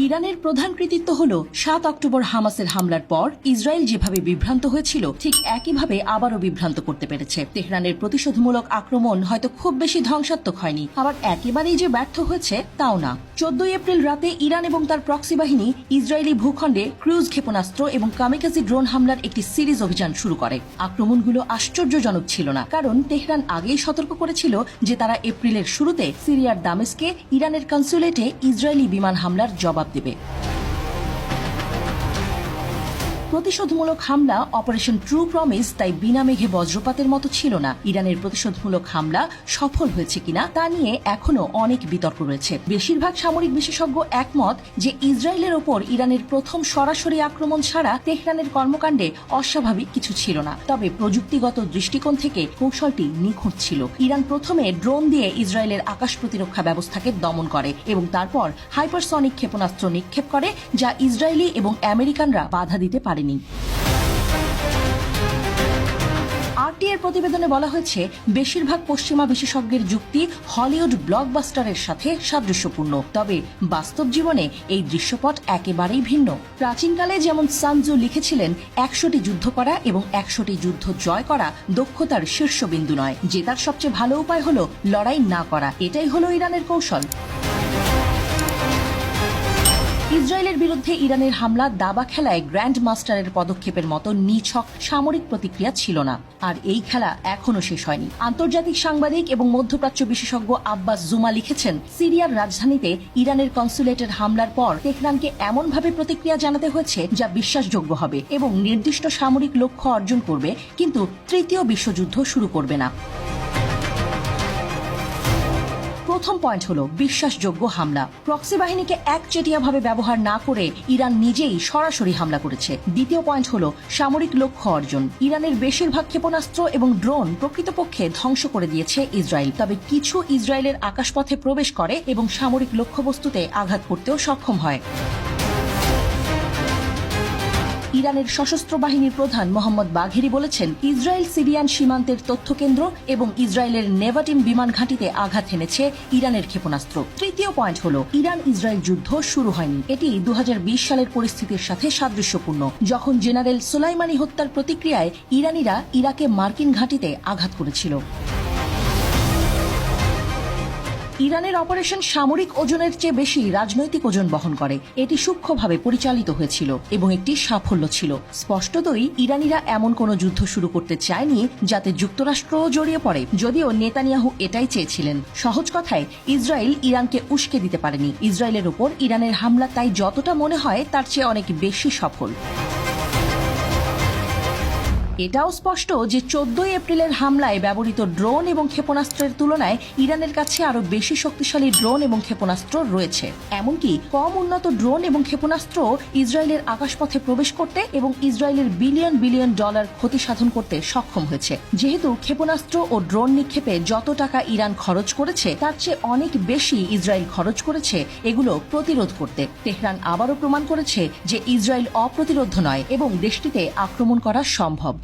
ইরানের প্রধান কৃতিত্ব হল ৭ অক্টোবর হামাসের হামলার পর ইসরায়েল যেভাবে বিভ্রান্ত হয়েছিল ঠিক একইভাবে আবারও বিভ্রান্ত করতে পেরেছে। তেহরানের প্রতিশোধমূলক আক্রমণ হয়তো খুব বেশি ধ্বংসাত্মক হয়নি, আবার একেবারেই যে ব্যর্থ হয়েছে তাও না। ১৪ এপ্রিল রাতে ইরান এবং তার প্রক্সি বাহিনী ইসরায়েলি ভূখণ্ডে ক্রুজ ক্ষেপণাস্ত্র এবং কামিকাজি ড্রোন হামলার একটি সিরিজ অভিযান শুরু করে। আক্রমণগুলো আশ্চর্যজনক ছিল না, কারণ তেহরান আগেই সতর্ক করেছিল যে তারা এপ্রিলের শুরুতে সিরিয়ার দামেস্কে ইরানের কনসুলেটে ইসরায়েলি বিমান হামলার জবাব দেবে। প্রতিশোধমূলক হামলা অপারেশন ট্রু প্রমিস তাই বিনা মেঘে বজ্রপাতের মতো ছিল না। ইরানের প্রতিশোধমূলক হামলা সফল হয়েছে কিনা তা নিয়ে এখনো অনেক বিতর্ক রয়েছে। বেশিরভাগ সামরিক বিশেষজ্ঞ একমত যে ইসরায়েলের ওপর ইরানের প্রথম সরাসরি আক্রমণ ছাড়া তেহরানের কর্মকাণ্ডে অস্বাভাবিক কিছু ছিল না। তবে প্রযুক্তিগত দৃষ্টিকোণ থেকে কৌশলটি নিখুঁত ছিল। ইরান প্রথমে ড্রোন দিয়ে ইসরায়েলের আকাশ প্রতিরক্ষা ব্যবস্থাকে দমন করে এবং তারপর হাইপারসনিক ক্ষেপণাস্ত্র নিক্ষেপ করে, যা ইসরায়েলি এবং আমেরিকানরা বাধা দিতে পারে। আরটিএর প্রতিবেদনে বলা হয়েছে, বেশিরভাগ পশ্চিমা বিশেষজ্ঞের যুক্তি হলিউড ব্লকবাস্টারের সাথে সাদৃশ্যপূর্ণ, তবে বাস্তব জীবনে এই দৃশ্যপট একেবারেই ভিন্ন। প্রাচীনকালে যেমন সানজু লিখেছিলেন, ১০০টি যুদ্ধ করা এবং ১০০টি যুদ্ধ জয় করা দক্ষতার শীর্ষবিন্দু নয়, জেতার সবচেয়ে ভালো উপায় হল লড়াই না করা। এটাই হলো ইরানের কৌশল। ইসরায়েলের বিরুদ্ধে ইরানের হামলা দাবা খেলায় গ্র্যান্ড মাস্টারের পদক্ষেপের মতো নিছক সামরিক প্রতিক্রিয়া ছিল না, আর এই খেলা এখনো শেষ হয়নি। আন্তর্জাতিক সাংবাদিক এবং মধ্যপ্রাচ্য বিশেষজ্ঞ আব্বাস জুমা লিখেছেন, সিরিয়ার রাজধানীতে ইরানের কনসুলেটের হামলার পর তেহরানকে এমনভাবে প্রতিক্রিয়া জানাতে হয়েছে যা বিশ্বাসযোগ্য হবে এবং নির্দিষ্ট সামরিক লক্ষ্য অর্জন করবে, কিন্তু তৃতীয় বিশ্বযুদ্ধ শুরু করবে না। প্রথম পয়েন্ট হলো বিশ্বাসযোগ্য হামলা। প্রক্সি বাহিনীকে একচেটিয়াভাবে ব্যবহার না করে ইরান নিজেই সরাসরি হামলা করেছে। দ্বিতীয় পয়েন্ট হলো সামরিক লক্ষ্য অর্জন। ইরানের বেশিরভাগ ক্ষেপণাস্ত্র এবং ড্রোন প্রকৃতপক্ষে ধ্বংস করে দিয়েছে ইসরায়েল, তবে কিছু ইসরায়েলের আকাশপথে প্রবেশ করে এবং সামরিক লক্ষ্যবস্তুতে আঘাত করতেও সক্ষম হয়। ইরানের সশস্ত্র বাহিনীর প্রধান মোহাম্মদ বাঘেরি বলেছেন, ইসরায়েল সিরিয়ান সীমান্তের তথ্যকেন্দ্র এবং ইসরায়েলের নেভাটিম বিমান ঘাঁটিতে আঘাত হেনেছে ইরানের ক্ষেপণাস্ত্র। তৃতীয় পয়েন্ট হল, ইরান ইসরায়েল যুদ্ধ শুরু হয়নি। এটি ২০২০ সালের পরিস্থিতির সাথে সাদৃশ্যপূর্ণ, যখন জেনারেল সোলাইমানি হত্যার প্রতিক্রিয়ায় ইরানিরা ইরাকে মার্কিন ঘাঁটিতে আঘাত করেছিল। ইরানের অপারেশন সামরিক ওজনের চেয়ে বেশি রাজনৈতিক ওজন বহন করে। এটি সূক্ষ্মভাবে পরিচালিত হয়েছিল এবং একটি সাফল্য ছিল। স্পষ্টতই ইরানিরা এমন কোনো যুদ্ধ শুরু করতে চায়নি যাতে যুক্তরাষ্ট্রও জড়িয়ে পড়ে, যদিও নেতানিয়াহু এটাই চেয়েছিলেন। সহজ কথায়, ইসরায়েল ইরানকে উস্কে দিতে পারেনি। ইসরায়েলের উপর ইরানের হামলা তাই যতটা মনে হয় তার চেয়ে অনেক বেশি সফল। এটাও স্পষ্ট যে ১৪ এপ্রিলের হামলায় ব্যবহৃত ড্রোন এবং ক্ষেপণাস্ত্রের তুলনায় ইরানের কাছে আরও বেশি শক্তিশালী ড্রোন এবং ক্ষেপণাস্ত্র রয়েছে। এমনকি কম উন্নত ড্রোন এবং ক্ষেপণাস্ত্র ইসরায়েলের আকাশপথে প্রবেশ করতে এবং ইসরায়েলের বিলিয়ন বিলিয়ন ডলার ক্ষতি সাধন করতে সক্ষম হয়েছে। যেহেতু ক্ষেপণাস্ত্র ও ড্রোন নিক্ষেপে যত টাকা ইরান খরচ করেছে তার চেয়ে অনেক বেশি ইসরায়েল খরচ করেছে এগুলো প্রতিরোধ করতে। তেহরান আবারও প্রমাণ করেছে যে ইসরায়েল অপ্রতিরোধ্য নয় এবং দেশটিতে আক্রমণ করা সম্ভব।